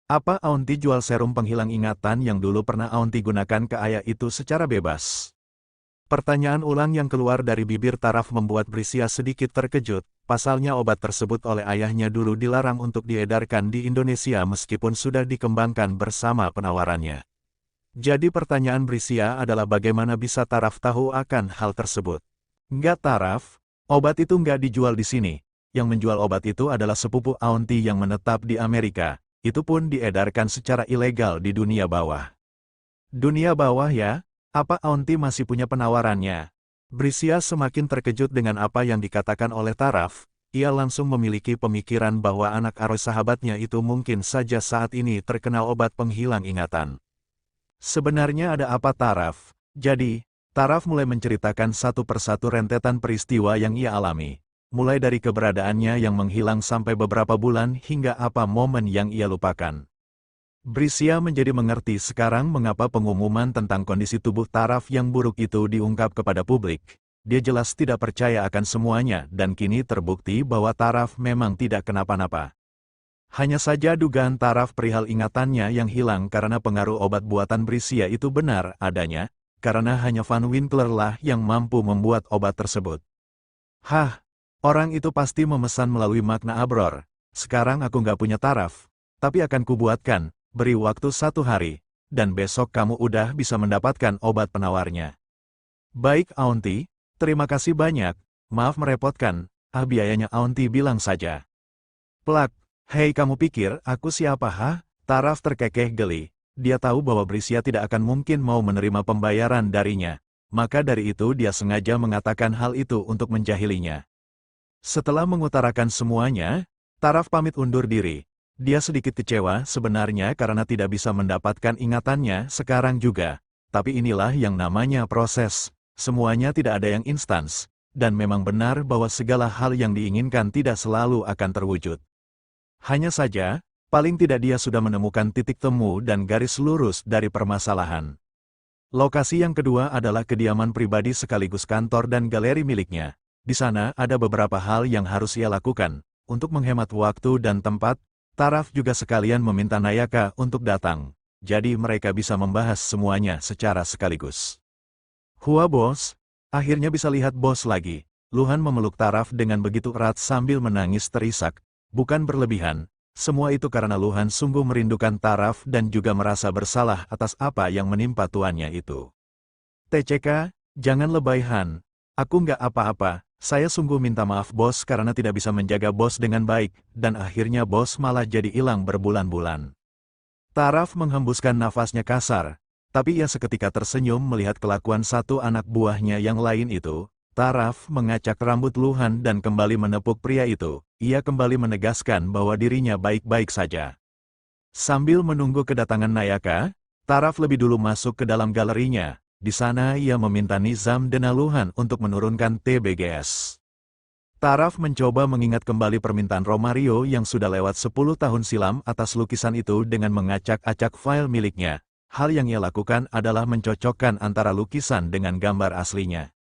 Apa Aunty jual serum penghilang ingatan yang dulu pernah Aunty gunakan ke ayah itu secara bebas? Pertanyaan ulang yang keluar dari bibir Taraf membuat Brisia sedikit terkejut. Pasalnya obat tersebut oleh ayahnya dulu dilarang untuk diedarkan di Indonesia meskipun sudah dikembangkan bersama penawarannya. Jadi pertanyaan Brisia adalah bagaimana bisa Taraf tahu akan hal tersebut? Enggak Taraf, obat itu enggak dijual di sini. Yang menjual obat itu adalah sepupu Aunty yang menetap di Amerika. Itu pun diedarkan secara ilegal di dunia bawah. Dunia bawah ya? Apa Aunty masih punya penawarannya? Brisia semakin terkejut dengan apa yang dikatakan oleh Taraf. Ia langsung memiliki pemikiran bahwa anak Aroy sahabatnya itu mungkin saja saat ini terkena obat penghilang ingatan. Sebenarnya ada apa Taraf? Jadi, Taraf mulai menceritakan satu persatu rentetan peristiwa yang ia alami. Mulai dari keberadaannya yang menghilang sampai beberapa bulan hingga apa momen yang ia lupakan. Brisia menjadi mengerti sekarang mengapa pengumuman tentang kondisi tubuh Taraf yang buruk itu diungkap kepada publik. Dia jelas tidak percaya akan semuanya dan kini terbukti bahwa Taraf memang tidak kenapa-napa. Hanya saja dugaan Taraf perihal ingatannya yang hilang karena pengaruh obat buatan Brisia itu benar adanya, karena hanya Van Winkler lah yang mampu membuat obat tersebut. Hah, orang itu pasti memesan melalui Magna Abror. Sekarang aku nggak punya Taraf, tapi akan kubuatkan, beri waktu 1 hari, dan besok kamu udah bisa mendapatkan obat penawarnya. Baik Aunty, terima kasih banyak, maaf merepotkan, biayanya Aunty bilang saja. Plak. Hei kamu pikir aku siapa hah? Taraf terkekeh geli. Dia tahu bahwa Brisia tidak akan mungkin mau menerima pembayaran darinya. Maka dari itu dia sengaja mengatakan hal itu untuk menjahilinya. Setelah mengutarakan semuanya, Taraf pamit undur diri. Dia sedikit kecewa sebenarnya karena tidak bisa mendapatkan ingatannya sekarang juga. Tapi inilah yang namanya proses. Semuanya tidak ada yang instans. Dan memang benar bahwa segala hal yang diinginkan tidak selalu akan terwujud. Hanya saja, paling tidak dia sudah menemukan titik temu dan garis lurus dari permasalahan. Lokasi yang kedua adalah kediaman pribadi sekaligus kantor dan galeri miliknya. Di sana ada beberapa hal yang harus ia lakukan. Untuk menghemat waktu dan tempat, Taraf juga sekalian meminta Nayaka untuk datang. Jadi mereka bisa membahas semuanya secara sekaligus. Hua bos, akhirnya bisa lihat bos lagi. Luhan memeluk Taraf dengan begitu erat sambil menangis terisak. Bukan berlebihan, semua itu karena Luhan sungguh merindukan Taraf dan juga merasa bersalah atas apa yang menimpa tuannya itu. TCK, jangan lebay Han. Aku nggak apa-apa, saya sungguh minta maaf bos karena tidak bisa menjaga bos dengan baik, dan akhirnya bos malah jadi hilang berbulan-bulan. Taraf menghembuskan nafasnya kasar, tapi ia seketika tersenyum melihat kelakuan satu anak buahnya yang lain itu. Taraf mengacak rambut Luhan dan kembali menepuk pria itu. Ia kembali menegaskan bahwa dirinya baik-baik saja. Sambil menunggu kedatangan Nayaka, Taraf lebih dulu masuk ke dalam galerinya. Di sana ia meminta Nizam dan Luhan untuk menurunkan TBGS. Taraf mencoba mengingat kembali permintaan Romario yang sudah lewat 10 tahun silam atas lukisan itu dengan mengacak-acak file miliknya. Hal yang ia lakukan adalah mencocokkan antara lukisan dengan gambar aslinya.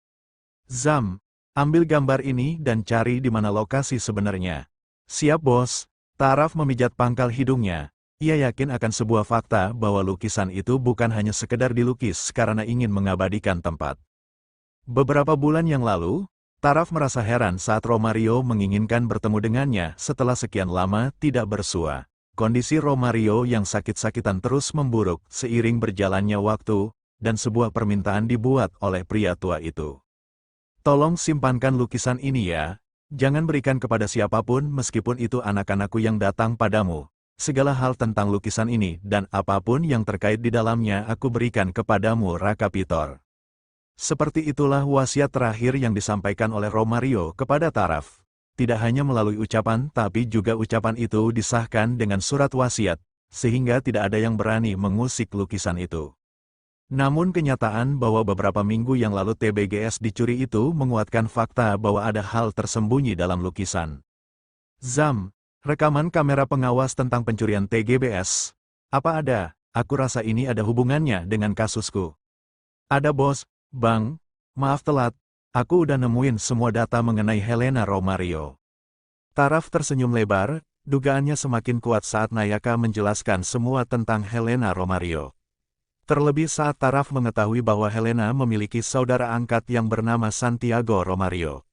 Zam, ambil gambar ini dan cari di mana lokasi sebenarnya. Siap bos. Taraf memijat pangkal hidungnya. Ia yakin akan sebuah fakta bahwa lukisan itu bukan hanya sekedar dilukis karena ingin mengabadikan tempat. Beberapa bulan yang lalu, Taraf merasa heran saat Romario menginginkan bertemu dengannya setelah sekian lama tidak bersua. Kondisi Romario yang sakit-sakitan terus memburuk seiring berjalannya waktu, dan sebuah permintaan dibuat oleh pria tua itu. Tolong simpankan lukisan ini ya. Jangan berikan kepada siapapun meskipun itu anak-anakku yang datang padamu. Segala hal tentang lukisan ini dan apapun yang terkait di dalamnya aku berikan kepadamu Raka Pitor. Seperti itulah wasiat terakhir yang disampaikan oleh Romario kepada Taraf. Tidak hanya melalui ucapan tapi juga ucapan itu disahkan dengan surat wasiat, sehingga tidak ada yang berani mengusik lukisan itu. Namun kenyataan bahwa beberapa minggu yang lalu TBGS dicuri itu menguatkan fakta bahwa ada hal tersembunyi dalam lukisan. Zam, rekaman kamera pengawas tentang pencurian TGBS. Apa ada? Aku rasa ini ada hubungannya dengan kasusku. Ada bos, bang, maaf telat, aku udah nemuin semua data mengenai Helena Romario. Taraf tersenyum lebar, Dugaannya semakin kuat saat Nayaka menjelaskan semua tentang Helena Romario. Terlebih saat Taraf mengetahui bahwa Helena memiliki saudara angkat yang bernama Santiago Romario.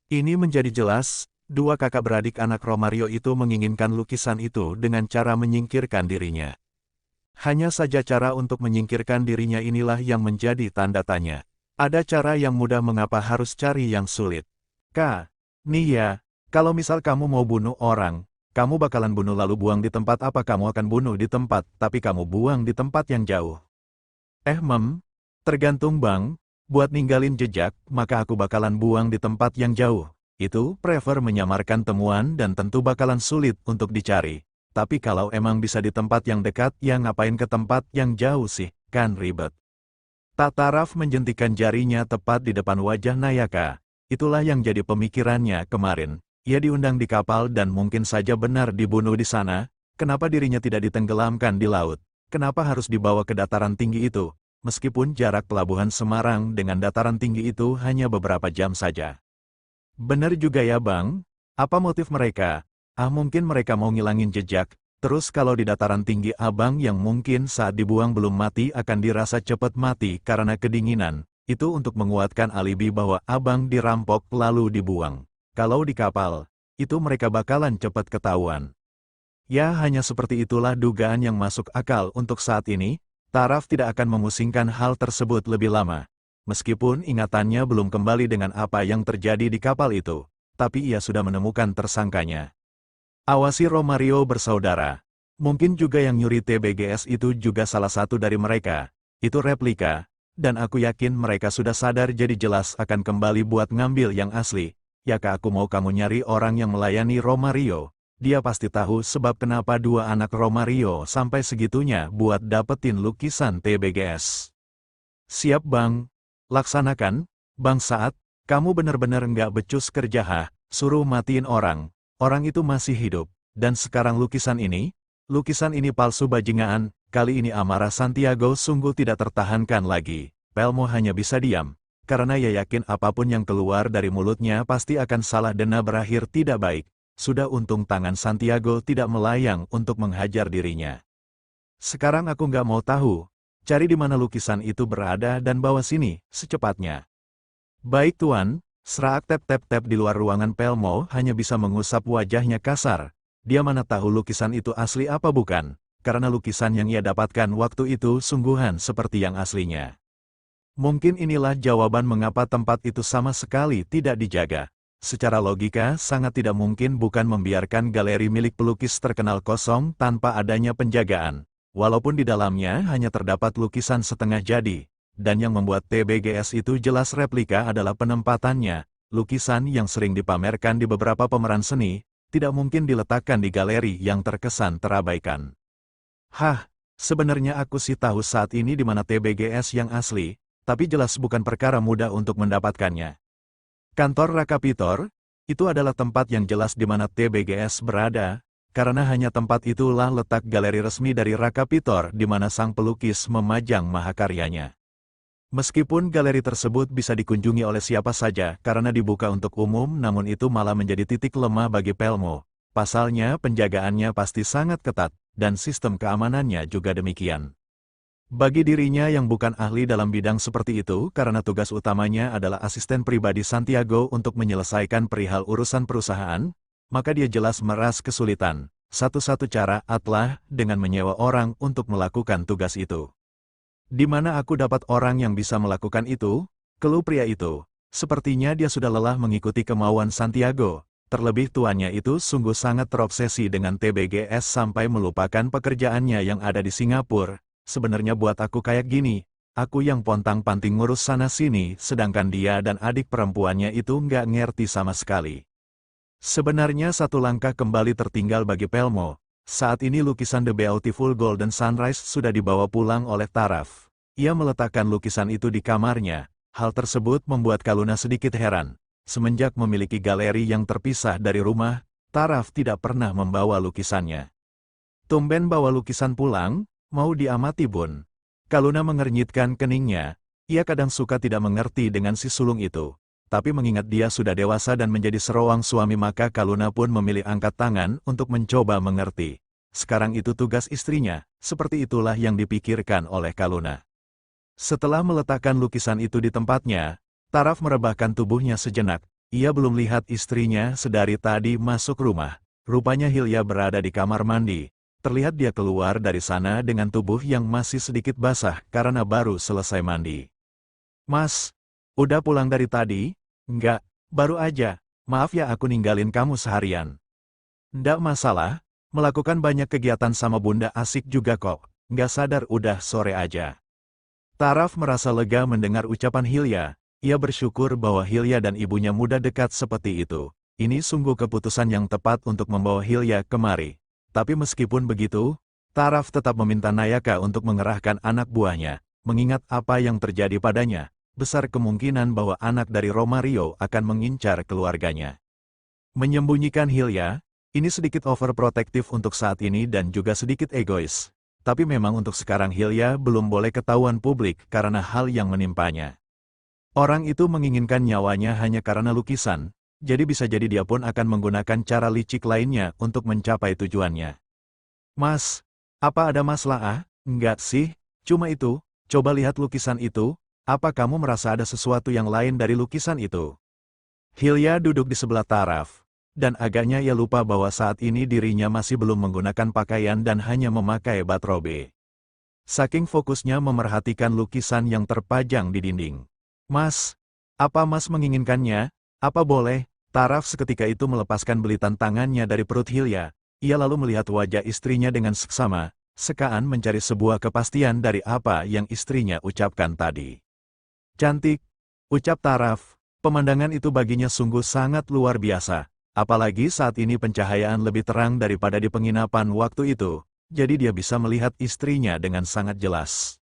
Ini menjadi jelas, dua kakak beradik anak Romario itu menginginkan lukisan itu dengan cara menyingkirkan dirinya. Hanya saja cara untuk menyingkirkan dirinya inilah yang menjadi tanda tanya. Ada cara yang mudah, mengapa harus cari yang sulit? Nia, kalau misal kamu mau bunuh orang, kamu bakalan bunuh lalu buang di tempat apa? Kamu akan bunuh di tempat, tapi kamu buang di tempat yang jauh. Tergantung bang, buat ninggalin jejak, maka aku bakalan buang di tempat yang jauh. Itu prefer menyamarkan temuan dan tentu bakalan sulit untuk dicari. Tapi kalau emang bisa di tempat yang dekat, ya ngapain ke tempat yang jauh sih, kan ribet. Taraf menjentikan jarinya tepat di depan wajah Nayaka. Itulah yang jadi pemikirannya kemarin. Ia diundang di kapal dan mungkin saja benar dibunuh di sana. Kenapa dirinya tidak ditenggelamkan di laut? Kenapa harus dibawa ke dataran tinggi itu? Meskipun jarak pelabuhan Semarang dengan dataran tinggi itu hanya beberapa jam saja. Benar juga ya bang, apa motif mereka? Mungkin mereka mau ngilangin jejak. Terus kalau di dataran tinggi abang yang mungkin saat dibuang belum mati akan dirasa cepat mati karena kedinginan. Itu untuk menguatkan alibi bahwa abang dirampok lalu dibuang. Kalau di kapal, itu mereka bakalan cepat ketahuan. Ya hanya seperti itulah dugaan yang masuk akal untuk saat ini. Taraf tidak akan memusingkan hal tersebut lebih lama. Meskipun ingatannya belum kembali dengan apa yang terjadi di kapal itu, tapi ia sudah menemukan tersangkanya. Awasi Romario bersaudara. Mungkin juga yang nyuri TBGS itu juga salah satu dari mereka. Itu replika, dan aku yakin mereka sudah sadar jadi jelas akan kembali buat ngambil yang asli. Ya aku mau kamu nyari orang yang melayani Romario. Dia pasti tahu sebab kenapa dua anak Romario sampai segitunya buat dapetin lukisan TBGS. Siap bang, laksanakan. Bang Saat, kamu benar-benar nggak becus kerja suruh matiin orang. Orang itu masih hidup. Dan sekarang lukisan ini palsu bajingan. Kali ini amarah Santiago sungguh tidak tertahankan lagi. Pelmo hanya bisa diam. Karena ia yakin apapun yang keluar dari mulutnya pasti akan salah dan berakhir tidak baik. Sudah untung tangan Santiago tidak melayang untuk menghajar dirinya. Sekarang aku nggak mau tahu. Cari di mana lukisan itu berada dan bawa sini, secepatnya. Baik tuan, Serak tap-tap-tap di luar ruangan Pelmo hanya bisa mengusap wajahnya kasar. Dia mana tahu lukisan itu asli apa bukan, karena lukisan yang ia dapatkan waktu itu sungguhan seperti yang aslinya. Mungkin inilah jawaban mengapa tempat itu sama sekali tidak dijaga. Secara logika, sangat tidak mungkin bukan membiarkan galeri milik pelukis terkenal kosong tanpa adanya penjagaan. Walaupun di dalamnya hanya terdapat lukisan setengah jadi. Dan yang membuat TBGS itu jelas replika adalah penempatannya. Lukisan yang sering dipamerkan di beberapa pameran seni, tidak mungkin diletakkan di galeri yang terkesan terabaikan. Sebenarnya aku sih tahu saat ini di mana TBGS yang asli. Tapi jelas bukan perkara mudah untuk mendapatkannya. Kantor Rakapitor, itu adalah tempat yang jelas di mana TBGS berada, karena hanya tempat itulah letak galeri resmi dari Rakapitor di mana sang pelukis memajang mahakaryanya. Meskipun galeri tersebut bisa dikunjungi oleh siapa saja karena dibuka untuk umum, namun itu malah menjadi titik lemah bagi Pelmo. Pasalnya penjagaannya pasti sangat ketat, dan sistem keamanannya juga demikian. Bagi dirinya yang bukan ahli dalam bidang seperti itu karena tugas utamanya adalah asisten pribadi Santiago untuk menyelesaikan perihal urusan perusahaan, maka dia jelas meras kesulitan. Satu-satu cara adalah dengan menyewa orang untuk melakukan tugas itu. Di mana aku dapat orang yang bisa melakukan itu? Keluh pria itu. Sepertinya dia sudah lelah mengikuti kemauan Santiago. Terlebih tuannya itu sungguh sangat terobsesi dengan TBGS sampai melupakan pekerjaannya yang ada di Singapura. Sebenarnya buat aku kayak gini, aku yang pontang-panting ngurus sana-sini, sedangkan dia dan adik perempuannya itu nggak ngerti sama sekali. Sebenarnya satu langkah kembali tertinggal bagi Pelmo. Saat ini lukisan The Beautiful Golden Sunrise sudah dibawa pulang oleh Taraf. Ia meletakkan lukisan itu di kamarnya. Hal tersebut membuat Kaluna sedikit heran. Semenjak memiliki galeri yang terpisah dari rumah, Taraf tidak pernah membawa lukisannya. Tumben bawa lukisan pulang? Mau diamati bun. Kaluna mengernyitkan keningnya. Ia kadang suka tidak mengerti dengan si sulung itu. tapi mengingat dia sudah dewasa dan menjadi seorang suami maka Kaluna pun memilih angkat tangan untuk mencoba mengerti. Sekarang itu tugas istrinya, seperti itulah yang dipikirkan oleh Kaluna. Setelah meletakkan lukisan itu di tempatnya, Taraf merebahkan tubuhnya sejenak. Ia belum lihat istrinya sedari tadi masuk rumah. Rupanya Hilya berada di kamar mandi. Terlihat dia keluar dari sana dengan tubuh yang masih sedikit basah karena baru selesai mandi. "Mas, udah pulang dari tadi?" "Enggak, baru aja. Maaf ya aku ninggalin kamu seharian." "Nggak masalah, melakukan banyak kegiatan sama bunda asik juga kok. Nggak sadar udah sore aja." Taraf merasa lega mendengar ucapan Hilya. Ia bersyukur bahwa Hilya dan ibunya muda dekat seperti itu. Ini sungguh keputusan yang tepat untuk membawa Hilya kemari. Tapi meskipun begitu, Taraf tetap meminta Nayaka untuk mengerahkan anak buahnya. Mengingat apa yang terjadi padanya, besar kemungkinan bahwa anak dari Romario akan mengincar keluarganya. Menyembunyikan Hilya, ini sedikit overprotektif untuk saat ini dan juga sedikit egois. Tapi memang untuk sekarang Hilya belum boleh ketahuan publik karena hal yang menimpanya. Orang itu menginginkan nyawanya hanya karena lukisan, jadi bisa jadi dia pun akan menggunakan cara licik lainnya untuk mencapai tujuannya. "Mas, apa ada masalah? Enggak sih, cuma itu, coba lihat lukisan itu, apa kamu merasa ada sesuatu yang lain dari lukisan itu?" Hilya duduk di sebelah Taraf, dan agaknya ia lupa bahwa saat ini dirinya masih belum menggunakan pakaian dan hanya memakai bathrobe. Saking fokusnya memerhatikan lukisan yang terpajang di dinding. "Mas, apa Mas menginginkannya? Apa boleh?" Taraf seketika itu melepaskan belitan tangannya dari perut Hilya. Ia lalu melihat wajah istrinya dengan seksama, sekaan mencari sebuah kepastian dari apa yang istrinya ucapkan tadi. "Cantik," ucap Taraf. Pemandangan itu baginya sungguh sangat luar biasa. Apalagi saat ini pencahayaan lebih terang daripada di penginapan waktu itu, jadi dia bisa melihat istrinya dengan sangat jelas.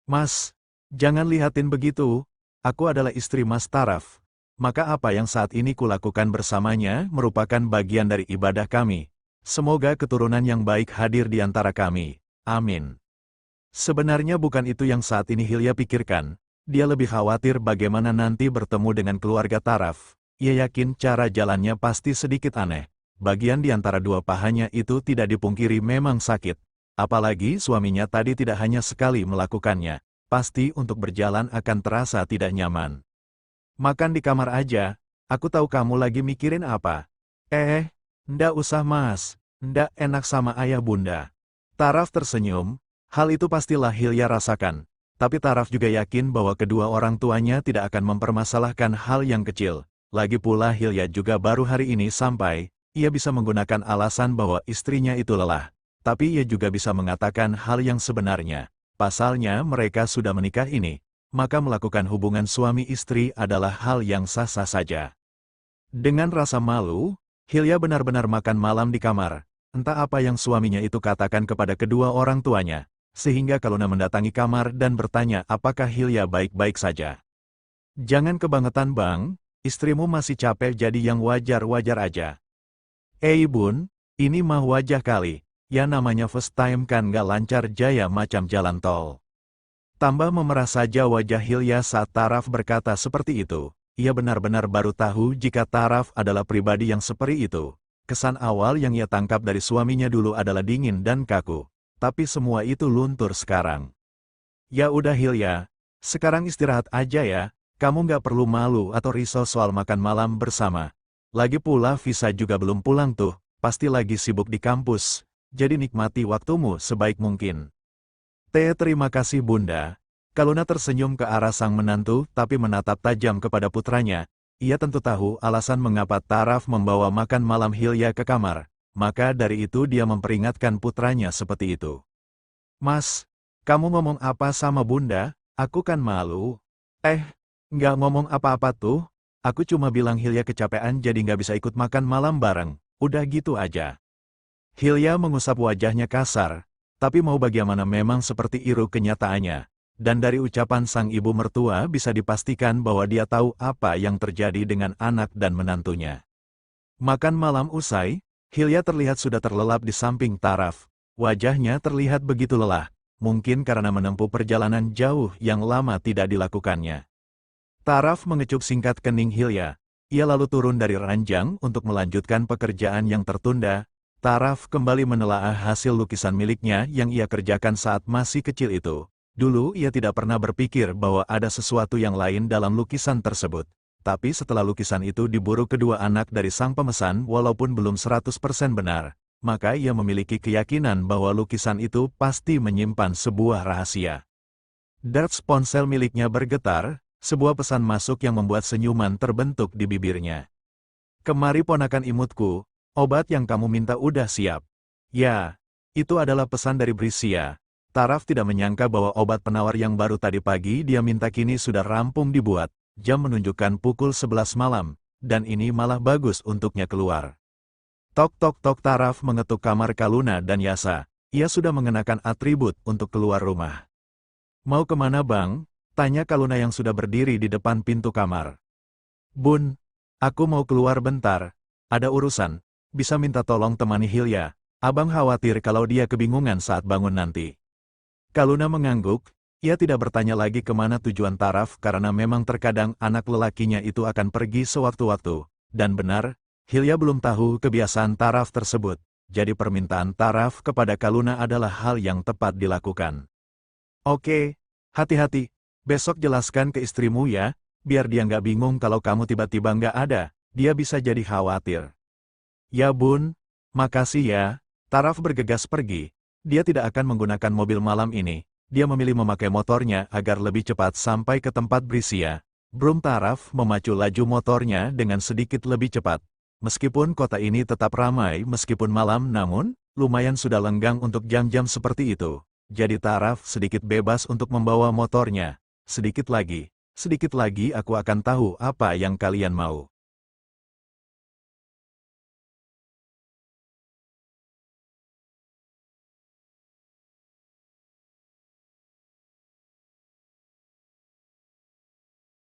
"Mas, jangan lihatin begitu. Aku adalah istri Mas Taraf. Maka apa yang saat ini kulakukan bersamanya merupakan bagian dari ibadah kami. Semoga keturunan yang baik hadir di antara kami. Amin." Sebenarnya bukan itu yang saat ini Hilya pikirkan. Dia lebih khawatir bagaimana nanti bertemu dengan keluarga Taraf. Ia yakin cara jalannya pasti sedikit aneh. Bagian di antara dua pahanya itu tidak dipungkiri memang sakit. Apalagi suaminya tadi tidak hanya sekali melakukannya. Pasti untuk berjalan akan terasa tidak nyaman. "Makan di kamar aja, aku tahu kamu lagi mikirin apa." Ndak usah mas, ndak enak sama ayah bunda." Taraf tersenyum, hal itu pastilah Hilya rasakan. Tapi Taraf juga yakin bahwa kedua orang tuanya tidak akan mempermasalahkan hal yang kecil. Lagi pula Hilya juga baru hari ini sampai, ia bisa menggunakan alasan bahwa istrinya itu lelah. Tapi ia juga bisa mengatakan hal yang sebenarnya. Pasalnya mereka sudah menikah ini, maka melakukan hubungan suami istri adalah hal yang sah-sah saja. Dengan rasa malu, Hilya benar-benar makan malam di kamar. Entah apa yang suaminya itu katakan kepada kedua orang tuanya, sehingga Kaluna mendatangi kamar dan bertanya apakah Hilya baik-baik saja. "Jangan kebangetan bang, istrimu masih capek jadi yang wajar-wajar aja." Bun, ini mah wajah kali, ya namanya first time kan gak lancar jaya macam jalan tol." Tambah memerah saja wajah Hilya saat Taraf berkata seperti itu. Ia benar-benar baru tahu jika Taraf adalah pribadi yang seperti itu. Kesan awal yang ia tangkap dari suaminya dulu adalah dingin dan kaku. Tapi semua itu luntur sekarang. "Ya udah Hilya, sekarang istirahat aja ya. Kamu nggak perlu malu atau risau soal makan malam bersama. Lagi pula Visa juga belum pulang tuh, pasti lagi sibuk di kampus. Jadi nikmati waktumu sebaik mungkin." Terima kasih bunda." Kaluna tersenyum ke arah sang menantu tapi menatap tajam kepada putranya. Ia tentu tahu alasan mengapa Taraf membawa makan malam Hilya ke kamar. Maka dari itu dia memperingatkan putranya seperti itu. "Mas, kamu ngomong apa sama bunda? Aku kan malu." Nggak ngomong apa-apa tuh. Aku cuma bilang Hilya kecapean jadi nggak bisa ikut makan malam bareng. Udah gitu aja." Hilya mengusap wajahnya kasar. Tapi mau bagaimana memang seperti itu kenyataannya. Dan dari ucapan sang ibu mertua bisa dipastikan bahwa dia tahu apa yang terjadi dengan anak dan menantunya. Makan malam usai, Hilya terlihat sudah terlelap di samping Taraf. Wajahnya terlihat begitu lelah, mungkin karena menempuh perjalanan jauh yang lama tidak dilakukannya. Taraf mengecup singkat kening Hilya. Ia lalu turun dari ranjang untuk melanjutkan pekerjaan yang tertunda. Taraf kembali menelaah hasil lukisan miliknya yang ia kerjakan saat masih kecil itu. Dulu ia tidak pernah berpikir bahwa ada sesuatu yang lain dalam lukisan tersebut. Tapi setelah lukisan itu diburu kedua anak dari sang pemesan walaupun belum 100% benar, maka ia memiliki keyakinan bahwa lukisan itu pasti menyimpan sebuah rahasia. Darts ponsel miliknya bergetar, sebuah pesan masuk yang membuat senyuman terbentuk di bibirnya. "Kemari ponakan imutku, obat yang kamu minta udah siap." Ya, itu adalah pesan dari Brisia. Taraf tidak menyangka bahwa obat penawar yang baru tadi pagi dia minta kini sudah rampung dibuat. Jam menunjukkan pukul 11 malam, dan ini malah bagus untuknya keluar. Tok tok tok. Taraf mengetuk kamar Kaluna dan Yasa. Ia sudah mengenakan atribut untuk keluar rumah. "Mau kemana bang?" tanya Kaluna yang sudah berdiri di depan pintu kamar. "Bun, aku mau keluar bentar. Ada urusan. Bisa minta tolong temani Hilya. Abang khawatir kalau dia kebingungan saat bangun nanti." Kaluna mengangguk. Ia tidak bertanya lagi kemana tujuan Taraf karena memang terkadang anak lelakinya itu akan pergi sewaktu-waktu. Dan benar, Hilya belum tahu kebiasaan Taraf tersebut. Jadi permintaan Taraf kepada Kaluna adalah hal yang tepat dilakukan. "Oke, hati-hati. Besok jelaskan ke istrimu ya, biar dia nggak bingung kalau kamu tiba-tiba nggak ada. Dia bisa jadi khawatir." "Ya bun, makasih ya." Taraf bergegas pergi. Dia tidak akan menggunakan mobil malam ini. Dia memilih memakai motornya agar lebih cepat sampai ke tempat Brisia. Brum. Taraf memacu laju motornya dengan sedikit lebih cepat. Meskipun kota ini tetap ramai meskipun malam, namun, lumayan sudah lenggang untuk jam-jam seperti itu. Jadi Taraf sedikit bebas untuk membawa motornya. Sedikit lagi aku akan tahu apa yang kalian mau."